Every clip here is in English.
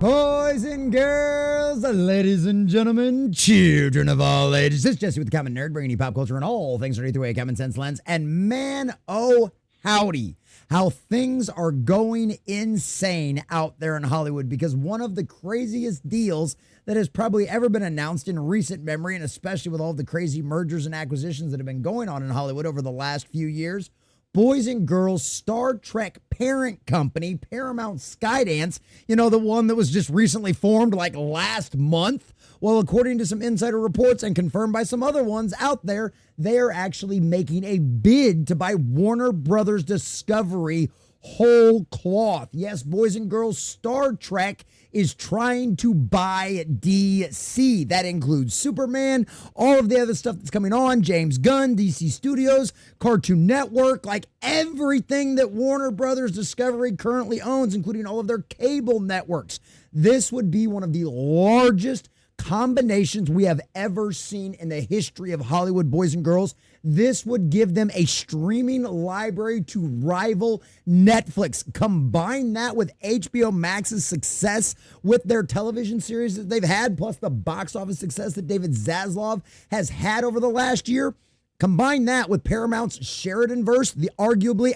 Boys and girls, ladies and gentlemen, children of all ages, this is Jesse with the Common Nerd, bringing you pop culture and all things underneath the way a common sense lens. And man, oh howdy, how things are going insane out there in Hollywood, because one of the craziest deals that has probably ever been announced in recent memory, and especially with all the crazy mergers and acquisitions that have been going on in Hollywood over the last few years, Boys and Girls Star Trek parent company, Paramount Skydance, you know, the one that was just recently formed like last month. Well, according to some insider reports and confirmed by some other ones out there, they are actually making a bid to buy Warner Brothers Discovery whole cloth. Yes, Boys and Girls Star Trek is trying to buy DC. That includes Superman, all of the other stuff that's coming on, James Gunn, DC Studios, Cartoon Network, like everything that Warner Brothers Discovery currently owns, including all of their cable networks. This would be one of the largest combinations we have ever seen in the history of Hollywood, boys and girls. This would give them a streaming library to rival Netflix. Combine that with HBO Max's success with their television series that they've had, plus the box office success that David Zaslav has had over the last year. Combine that with Paramount's Sheridan-verse, the unarguably,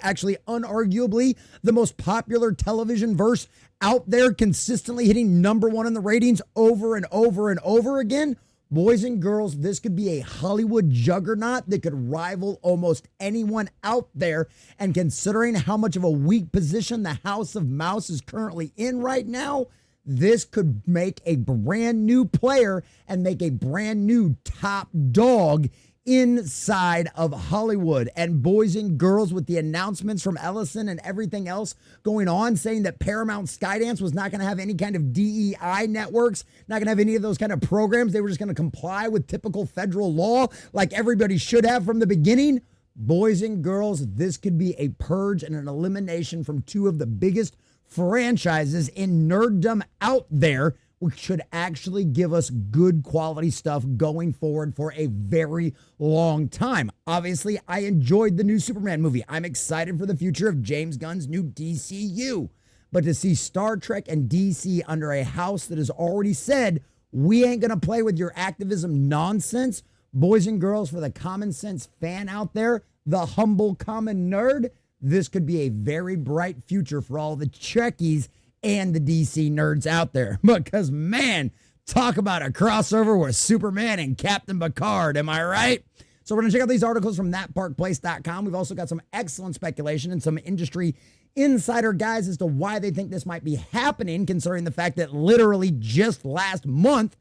the most popular television verse out there, consistently hitting number one in the ratings over and over and over again. Boys and girls, this could be a Hollywood juggernaut that could rival almost anyone out there. And considering how much of a weak position the House of Mouse is currently in right now, this could make a brand new player and make a brand new top dog inside of Hollywood. And boys and girls, with the announcements from Ellison and everything else going on, saying that Paramount Skydance was not going to have any kind of DEI networks, not going to have any of those kind of programs. They were just going to comply with typical federal law like everybody should have from the beginning. Boys and girls, this could be a purge and an elimination from two of the biggest franchises in nerddom out there, which should actually give us good quality stuff going forward for a very long time. Obviously, I enjoyed the new Superman movie. I'm excited for the future of James Gunn's new DCU. But to see Star Trek and DC under a house that has already said, we ain't going to play with your activism nonsense, boys and girls, for the common sense fan out there, the humble common nerd, this could be a very bright future for all the Trekkies and the DC nerds out there. Because, man, talk about a crossover with Superman and Captain Picard, am I right? So we're going to check out these articles from thatparkplace.com. We've also got some excellent speculation and some industry insider guys as to why they think this might be happening, considering the fact that literally just last month,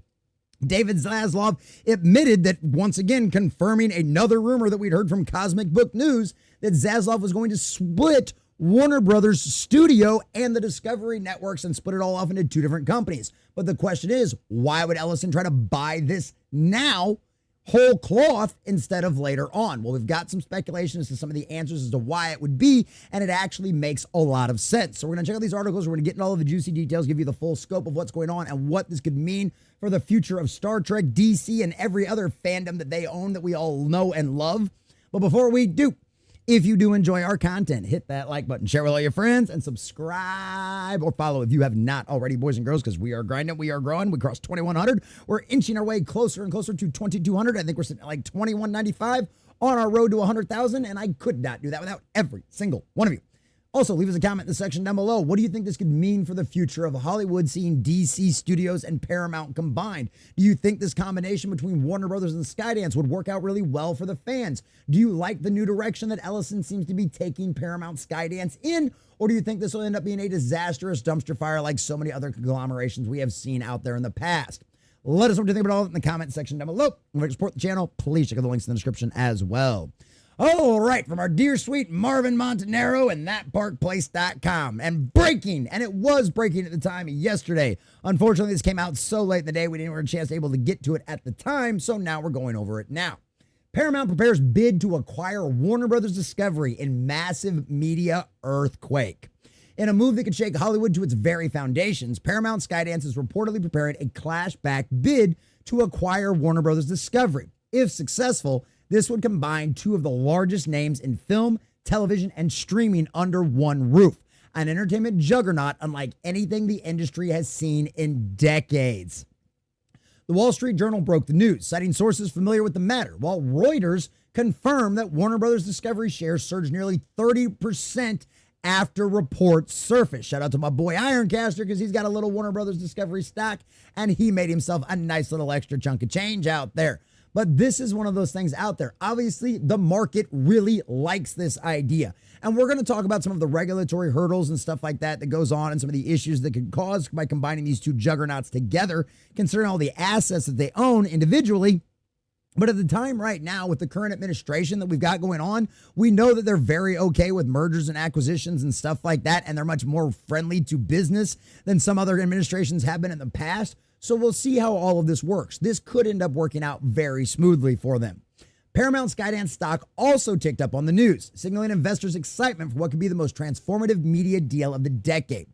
David Zaslav admitted that, once again, confirming another rumor that we'd heard from Cosmic Book News, that Zaslav was going to split Warner Brothers Studio and the Discovery Networks and split it all off into two different companies. But the question is, why would Ellison try to buy this now, whole cloth, instead of later on? Well, we've got some speculation as to some of the answers as to why it would be, and it actually makes a lot of sense. So we're going to check out these articles. We're going to get into all of the juicy details, give you the full scope of what's going on and what this could mean for the future of Star Trek, DC, and every other fandom that they own that we all know and love. But before we do, if you do enjoy our content, hit that like button, share with all your friends, and subscribe or follow if you have not already, boys and girls, because we are grinding, we are growing. We crossed 2,100. We're inching our way closer and closer to 2,200. I think we're sitting at like 2,195 on our road to 100,000, and I could not do that without every single one of you. Also, leave us a comment in the section down below. What do you think this could mean for the future of Hollywood, seeing DC Studios and Paramount combined? Do you think this combination between Warner Brothers and Skydance would work out really well for the fans? Do you like the new direction that Ellison seems to be taking Paramount Skydance in? Or do you think this will end up being a disastrous dumpster fire like so many other conglomerations we have seen out there in the past? Let us know what you think about all that in the comment section down below. If you want to support the channel, please check out the links in the description as well. All right, from our dear sweet Marvin Montanaro and thatparkplace.com. And breaking, and it was breaking at the time yesterday. Unfortunately, this came out so late in the day, we didn't have a chance to be able to get to it at the time, so now we're going over it now. Paramount prepares bid to acquire Warner Brothers Discovery in massive media earthquake. In a move that could shake Hollywood to its very foundations, Paramount Skydance is reportedly preparing a clash-back bid to acquire Warner Brothers Discovery. If successful, this would combine two of the largest names in film, television, and streaming under one roof. an entertainment juggernaut unlike anything the industry has seen in decades. The Wall Street Journal broke the news, citing sources familiar with the matter, while Reuters confirmed that Warner Brothers Discovery shares surged nearly 30% after reports surfaced. Shout out to my boy Ironcaster, because he's got a little Warner Brothers Discovery stock, and he made himself a nice little extra chunk of change out there. But this is one of those things out there. Obviously, the market really likes this idea. And we're going to talk about some of the regulatory hurdles and stuff like that goes on, and some of the issues that could cause by combining these two juggernauts together, considering all the assets that they own individually. But at the time right now, with the current administration that we've got going on, we know that they're very okay with mergers and acquisitions and stuff like that, and they're much more friendly to business than some other administrations have been in the past. So we'll see how all of this works. This could end up working out very smoothly for them. Paramount Skydance stock also ticked up on the news, signaling investors' excitement for what could be the most transformative media deal of the decade.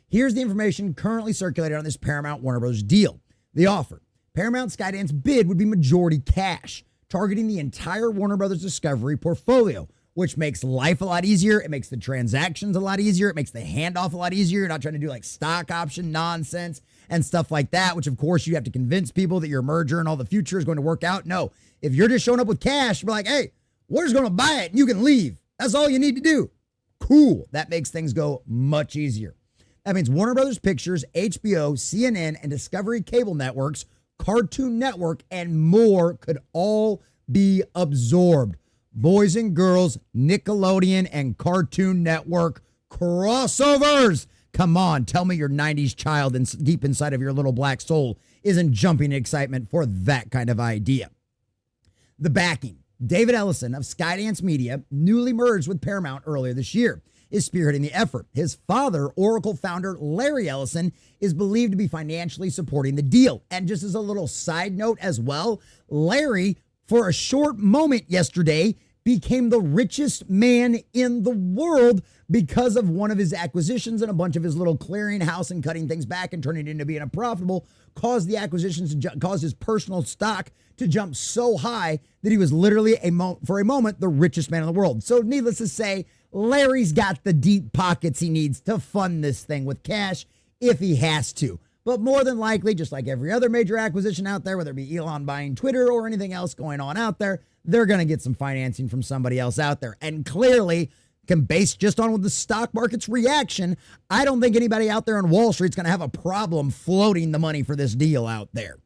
Here's the information currently circulated on this Paramount Warner Bros. Deal. The offer. Paramount Skydance bid would be majority cash, targeting the entire Warner Brothers Discovery portfolio, which makes life a lot easier. It makes the transactions a lot easier. It makes the handoff a lot easier. You're not trying to do like stock option nonsense and stuff like that, which of course you have to convince people that your merger and all the future is going to work out. No, if you're just showing up with cash, you're like, hey, we're just going to buy it and you can leave. That's all you need to do. Cool. That makes things go much easier. That means Warner Brothers Pictures, HBO, CNN, and Discovery Cable Networks, Cartoon Network, and more could all be absorbed. Boys and girls, Nickelodeon and Cartoon Network crossovers. Come on, tell me your 90s child deep inside of your little black soul isn't jumping in excitement for that kind of idea. The backing. David Ellison of Skydance Media, newly merged with Paramount earlier this year, is spearheading the effort. His father, Oracle founder Larry Ellison, is believed to be financially supporting the deal. And just as a little side note as well, Larry, for a short moment yesterday, became the richest man in the world because of one of his acquisitions, and a bunch of his little clearinghouse and cutting things back and turning it into being a profitable caused the acquisitions to cause his personal stock to jump so high that he was literally for a moment the richest man in the world. So needless to say, Larry's got the deep pockets he needs to fund this thing with cash if he has to. But more than likely, just like every other major acquisition out there, whether it be Elon buying Twitter or anything else going on out there, they're going to get some financing from somebody else out there. And clearly, based just on the stock market's reaction, I don't think anybody out there on Wall Street's going to have a problem floating the money for this deal out there.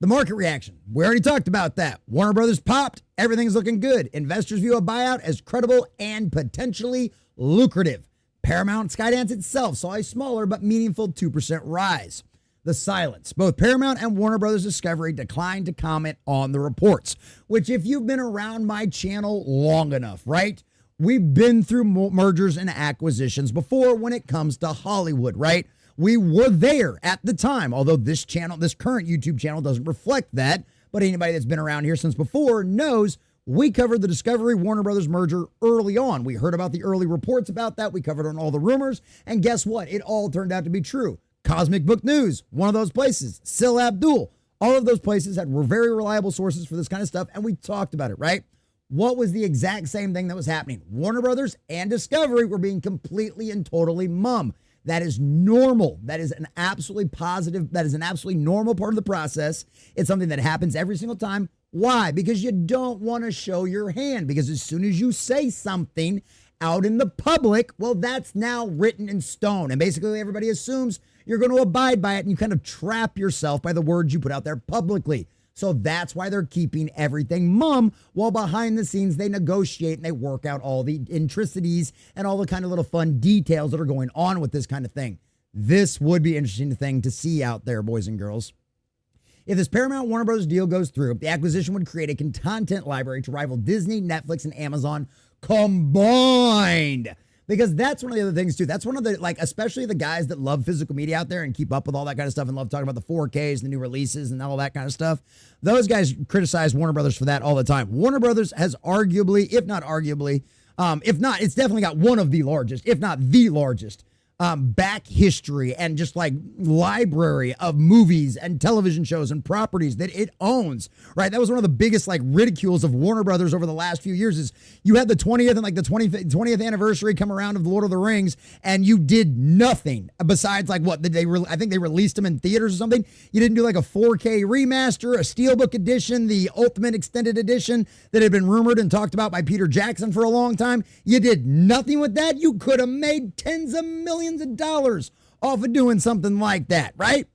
The market reaction. We already talked about that. Warner Brothers popped. Everything's looking good. Investors view a buyout as credible and potentially lucrative. Paramount Skydance itself saw a smaller but meaningful 2% rise. The silence. Both Paramount and Warner Brothers Discovery declined to comment on the reports, which if you've been around my channel long enough, right? We've been through mergers and acquisitions before when it comes to Hollywood, right? We were there at the time, although this current YouTube channel doesn't reflect that, but anybody that's been around here since before knows we covered the Discovery Warner Brothers merger early on. We heard about the early reports about that. We covered on all the rumors, and guess what? It all turned out to be true. Cosmic Book News, one of those places. Sil Abdul, all of those places were very reliable sources for this kind of stuff, and we talked about it, right? What was the exact same thing that was happening? Warner Brothers and Discovery were being completely and totally mum. That is normal. That is an absolutely positive, that is an absolutely normal part of the process. It's something that happens every single time. Why? Because you don't want to show your hand. Because as soon as you say something out in the public, well, that's now written in stone. And basically everybody assumes you're going to abide by it, and you kind of trap yourself by the words you put out there publicly. So that's why they're keeping everything mum, while behind the scenes they negotiate and they work out all the intricacies and all the kind of little fun details that are going on with this kind of thing. This would be an interesting thing to see out there, boys and girls. If this Paramount Warner Brothers deal goes through, the acquisition would create a content library to rival Disney, Netflix, and Amazon combined. Because that's one of the other things too. That's one of the, like, especially the guys that love physical media out there and keep up with all that kind of stuff and love talking about the 4Ks, the new releases and all that kind of stuff. Those guys criticize Warner Brothers for that all the time. Warner Brothers has arguably, if not, it's definitely got one of the largest, if not the largest, back history and just like library of movies and television shows and properties that it owns, right? That was one of the biggest like ridicules of Warner Brothers over the last few years is you had the 20th and like the 20th anniversary come around of The Lord of the Rings and you did nothing besides like what did I think they released them in theaters or something. You didn't do like a 4K remaster, a steelbook edition, the ultimate extended edition that had been rumored and talked about by Peter Jackson for a long time. You did nothing with that. You could have made tens of millions of dollars off of doing something like that, right?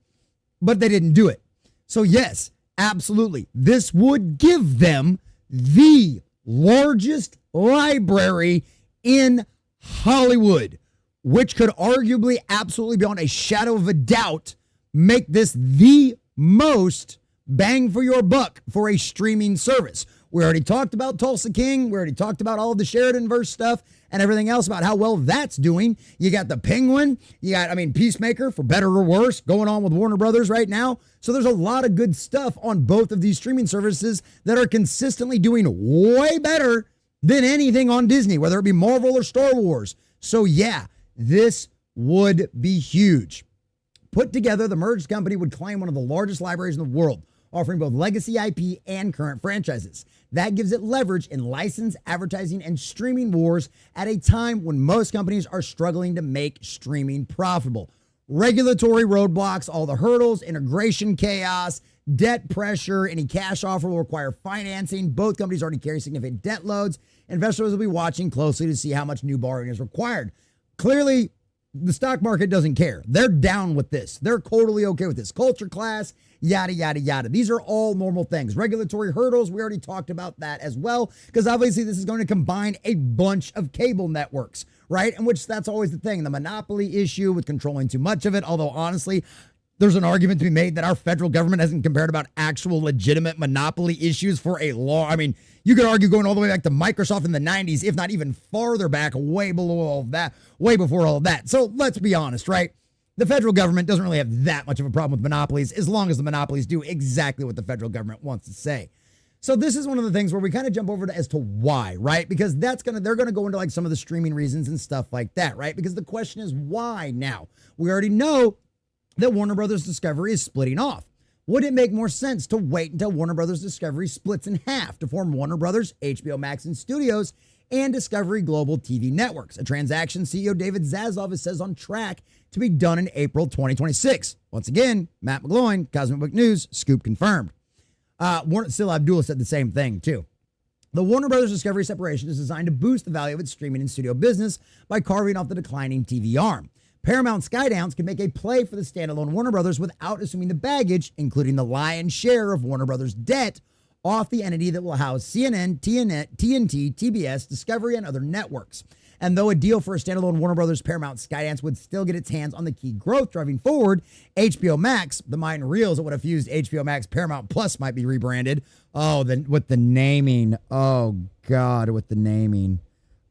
But they didn't do it. So yes, absolutely. This would give them the largest library in Hollywood, which could arguably absolutely beyond a shadow of a doubt make this the most bang for your buck for a streaming service. We already talked about Tulsa King. We already talked about all of the Sheridan-verse stuff and everything else about how well that's doing. You got The Penguin. You got, Peacemaker, for better or worse, going on with Warner Brothers right now. So there's a lot of good stuff on both of these streaming services that are consistently doing way better than anything on Disney, whether it be Marvel or Star Wars. So yeah, this would be huge. Put together, the merged company would claim one of the largest libraries in the world, offering both legacy IP and current franchises. That gives it leverage in license, advertising, and streaming wars at a time when most companies are struggling to make streaming profitable. Regulatory roadblocks, all the hurdles, integration chaos, debt pressure, any cash offer will require financing. Both companies already carry significant debt loads. Investors will be watching closely to see how much new borrowing is required. Clearly, the stock market doesn't care. They're down with this. They're totally okay with this. Culture class, yada, yada, yada. These are all normal things. Regulatory hurdles, we already talked about that as well, because obviously this is going to combine a bunch of cable networks, right? And which that's always the thing, the monopoly issue with controlling too much of it. Although honestly, there's an argument to be made that our federal government hasn't compared about actual legitimate monopoly issues for a long, you could argue going all the way back to Microsoft in the 90s, if not even farther back, way below all of that, way before all of that. So let's be honest, right? The federal government doesn't really have that much of a problem with monopolies as long as the monopolies do exactly what the federal government wants to say. So this is one of the things where we kind of jump over to as to why, right? Because they're going to go into like some of the streaming reasons and stuff like that, right? Because the question is why now? We already know that Warner Brothers Discovery is splitting off. Would it make more sense to wait until Warner Brothers Discovery splits in half to form Warner Brothers, HBO Max and Studios, and Discovery Global TV Networks? A transaction CEO David Zaslav says on track to be done in April 2026. Once again, Matt McGloin, Cosmic Book News, scoop confirmed. Still Abdullah said the same thing too. The Warner Brothers Discovery separation is designed to boost the value of its streaming and studio business by carving off the declining TV arm. Paramount Skydance can make a play for the standalone Warner Brothers without assuming the baggage, including the lion's share of Warner Brothers' debt, off the entity that will house CNN, TNT, TBS, Discovery, and other networks. And though a deal for a standalone Warner Brothers Paramount Skydance would still get its hands on the key growth driving forward, HBO Max, the mind reels that would have fused HBO Max Paramount Plus might be rebranded. Oh, then with the naming. Oh God, with the naming.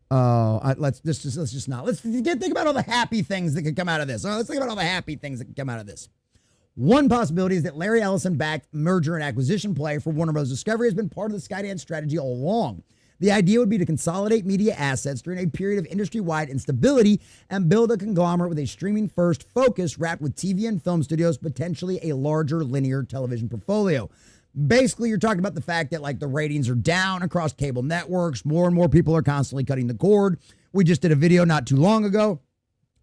Let's just not. Let's think about all the happy things that could come out of this. Let's think about all the happy things that could come out of this. One possibility is that Larry Ellison-backed merger and acquisition play for Warner Bros. Discovery has been part of the Skydance strategy all along. The idea would be to consolidate media assets during a period of industry-wide instability and build a conglomerate with a streaming-first focus wrapped with TV and film studios, potentially a larger linear television portfolio. Basically, you're talking about the fact that like the ratings are down across cable networks. More and more people are constantly cutting the cord. We just did a video not too long ago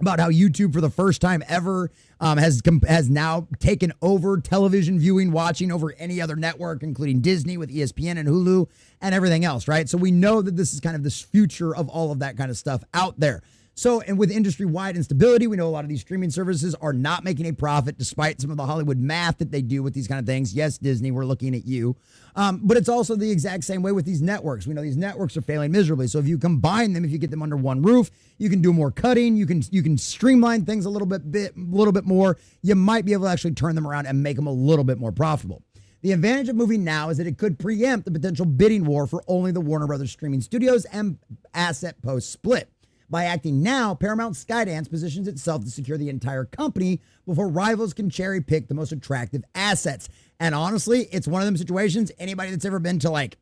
about how YouTube for the first time ever has now taken over television viewing, watching over any other network, including Disney with ESPN and Hulu and everything else, right? So we know that this is kind of this future of all of that kind of stuff out there. So, and with industry-wide instability, we know a lot of these streaming services are not making a profit despite some of the Hollywood math that they do with these kind of things. Yes, Disney, we're looking at you. But it's also the exact same way with these networks. We know these networks are failing miserably. So if you combine them, if you get them under one roof, you can do more cutting. You can streamline things a little bit more. You might be able to actually turn them around and make them a little bit more profitable. The advantage of moving now is that it could preempt the potential bidding war for only the Warner Brothers streaming studios and asset post-split. By acting now, Paramount Skydance positions itself to secure the entire company before rivals can cherry pick the most attractive assets. And honestly, it's one of them situations, anybody that's ever been to like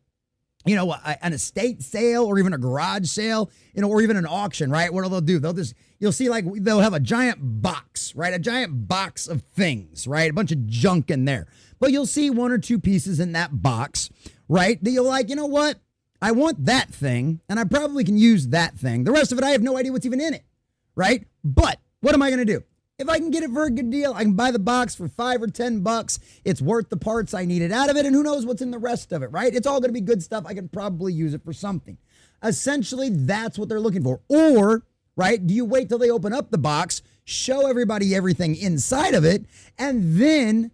an estate sale or even a garage sale, or even an auction, right? What they'll do, you'll see like they'll have a giant box, right? A giant box of things, right? A bunch of junk in there. But you'll see one or two pieces in that box, right? That you're like, you know what? I want that thing, and I probably can use that thing. The rest of it, I have no idea what's even in it, right? But what am I going to do? If I can get it for a good deal, I can buy the box for $5 or $10. It's worth the parts I needed out of it, and who knows what's in the rest of it, right? It's all going to be good stuff. I can probably use it for something. Essentially, that's what they're looking for. Or, right, do you wait till they open up the box, show everybody everything inside of it, and then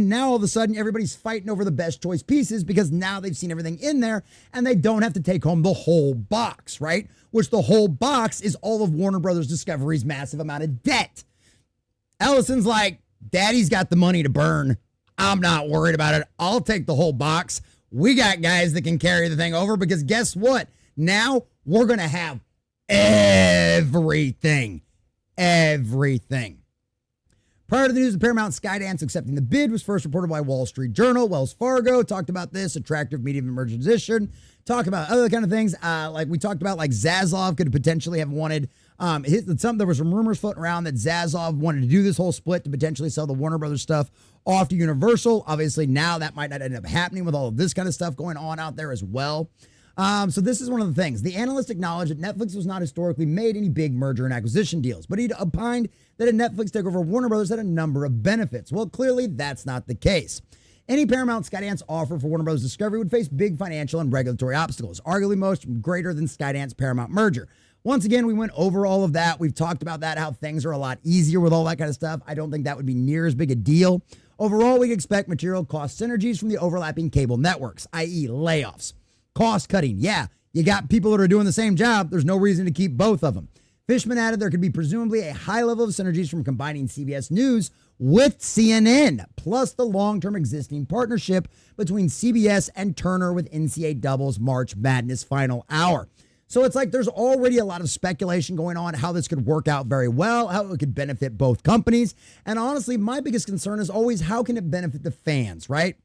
now all of a sudden everybody's fighting over the best choice pieces because now they've seen everything in there and they don't have to take home the whole box, right? Which the whole box is all of Warner Brothers Discovery's massive amount of debt. Ellison's like, Daddy's got the money to burn. I'm not worried about it. I'll take the whole box. We got guys that can carry the thing over because guess what? Now we're going to have everything. Everything. Prior to the news of Paramount Skydance accepting the bid was first reported by Wall Street Journal. Wells Fargo talked about this, attractive medium emerging position. Talk about other kind of things. Like we talked about, like Zaslav could potentially have wanted, there was some rumors floating around that Zaslav wanted to do this whole split to potentially sell the Warner Brothers stuff off to Universal. Obviously now that might not end up happening with all of this kind of stuff going on out there as well. So this is one of the things. The analyst acknowledged that Netflix was not historically made any big merger and acquisition deals, but he opined that a Netflix takeover of Warner Brothers had a number of benefits. Well, clearly that's not the case. Any Paramount Skydance offer for Warner Bros. Discovery would face big financial and regulatory obstacles, arguably most greater than Skydance Paramount merger. Once again, we went over all of that. We've talked about that, how things are a lot easier with all that kind of stuff. I don't think that would be near as big a deal. Overall, we expect material cost synergies from the overlapping cable networks, i.e. layoffs. Cost cutting. Yeah, you got people that are doing the same job. There's no reason to keep both of them. Fishman added there could be presumably a high level of synergies from combining CBS News with CNN, plus the long-term existing partnership between CBS and Turner with NCAA Double's March Madness Final Hour. So it's like there's already a lot of speculation going on how this could work out very well, how it could benefit both companies. And honestly, my biggest concern is always how can it benefit the fans, right?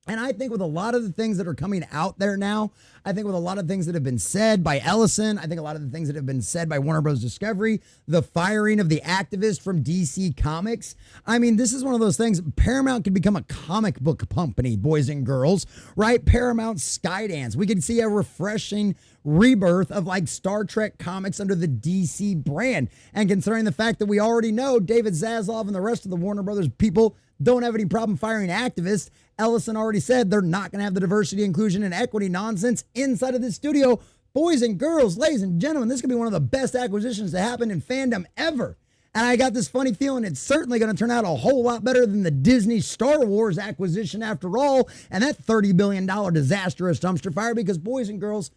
And I think with a lot of the things that are coming out there now, I think with a lot of things that have been said by Ellison, I think a lot of the things that have been said by Warner Bros. Discovery, the firing of the activist from DC Comics. I mean, this is one of those things. Paramount could become a comic book company, boys and girls, right? Paramount Skydance. We could see a refreshing rebirth of like Star Trek comics under the DC brand. And considering the fact that we already know David Zaslav and the rest of the Warner Brothers people don't have any problem firing activists, Ellison already said they're not going to have the diversity, inclusion, and equity nonsense inside of this studio. Boys and girls, ladies and gentlemen, this could be one of the best acquisitions to happen in fandom ever. And I got this funny feeling it's certainly going to turn out a whole lot better than the Disney Star Wars acquisition after all, and that $30 billion disastrous dumpster fire, because boys and girls,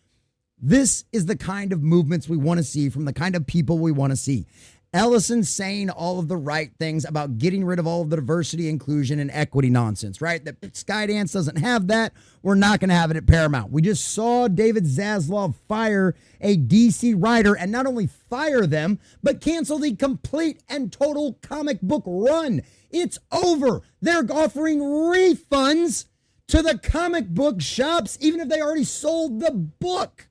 this is the kind of movements we want to see from the kind of people we want to see. Ellison saying all of the right things about getting rid of all of the diversity, inclusion, and equity nonsense, right? That Skydance doesn't have that. We're not going to have it at Paramount. We just saw David Zaslav fire a DC writer, and not only fire them, but cancel the complete and total comic book run. It's over. They're offering refunds to the comic book shops, even if they already sold the book.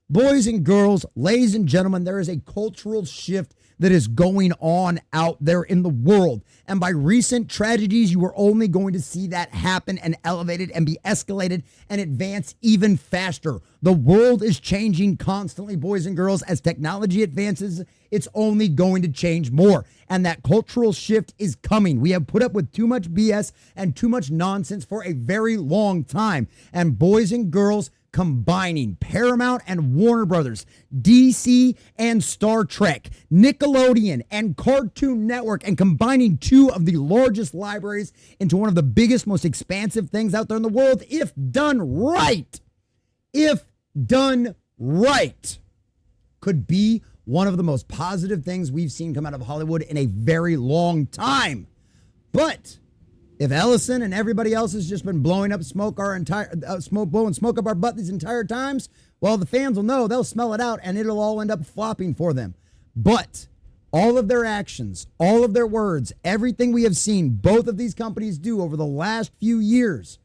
Boys and girls, ladies and gentlemen, there is a cultural shift that is going on out there in the world. And by recent tragedies, you are only going to see that happen and elevated and be escalated and advance even faster. The world is changing constantly, boys and girls. As technology advances, it's only going to change more. And that cultural shift is coming. We have put up with too much BS and too much nonsense for a very long time. And boys and girls, combining Paramount and Warner Brothers, DC and Star Trek, Nickelodeon and Cartoon Network, and combining two of the largest libraries into one of the biggest, most expansive things out there in the world, if done right, could be one of the most positive things we've seen come out of Hollywood in a very long time. But if Ellison and everybody else has just been blowing up smoke blowing smoke up our butt these entire times, well, the fans will know, they'll smell it out, and it'll all end up flopping for them. But all of their actions, all of their words, everything we have seen both of these companies do over the last few years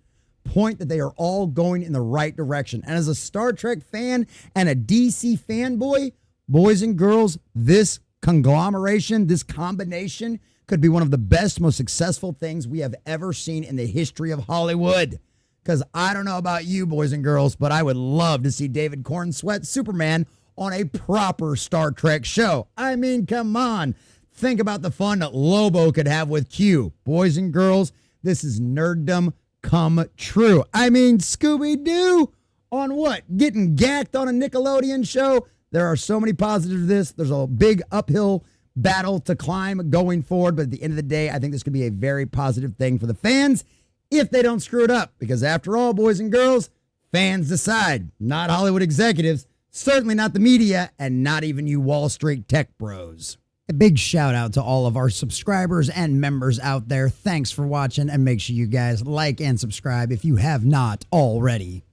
point that they are all going in the right direction. And as a Star Trek fan and a DC fanboy, boys and girls, this conglomeration, this combination could be one of the best, most successful things we have ever seen in the history of Hollywood. Because I don't know about you, boys and girls, but I would love to see David Cornsweet Superman on a proper Star Trek show. I mean, come on. Think about the fun that Lobo could have with Q. Boys and girls, this is nerddom come true. I mean, Scooby-Doo on what? Getting gacked on a Nickelodeon show? There are so many positives to this. There's a big uphill battle to climb going forward, but at the end of the day, I think this could be a very positive thing for the fans if they don't screw it up. Because after all, boys and girls, fans decide, not Hollywood executives, certainly not the media, and not even you Wall Street tech bros. A big shout out to all of our subscribers and members out there. Thanks for watching, and make sure you guys like and subscribe if you have not already.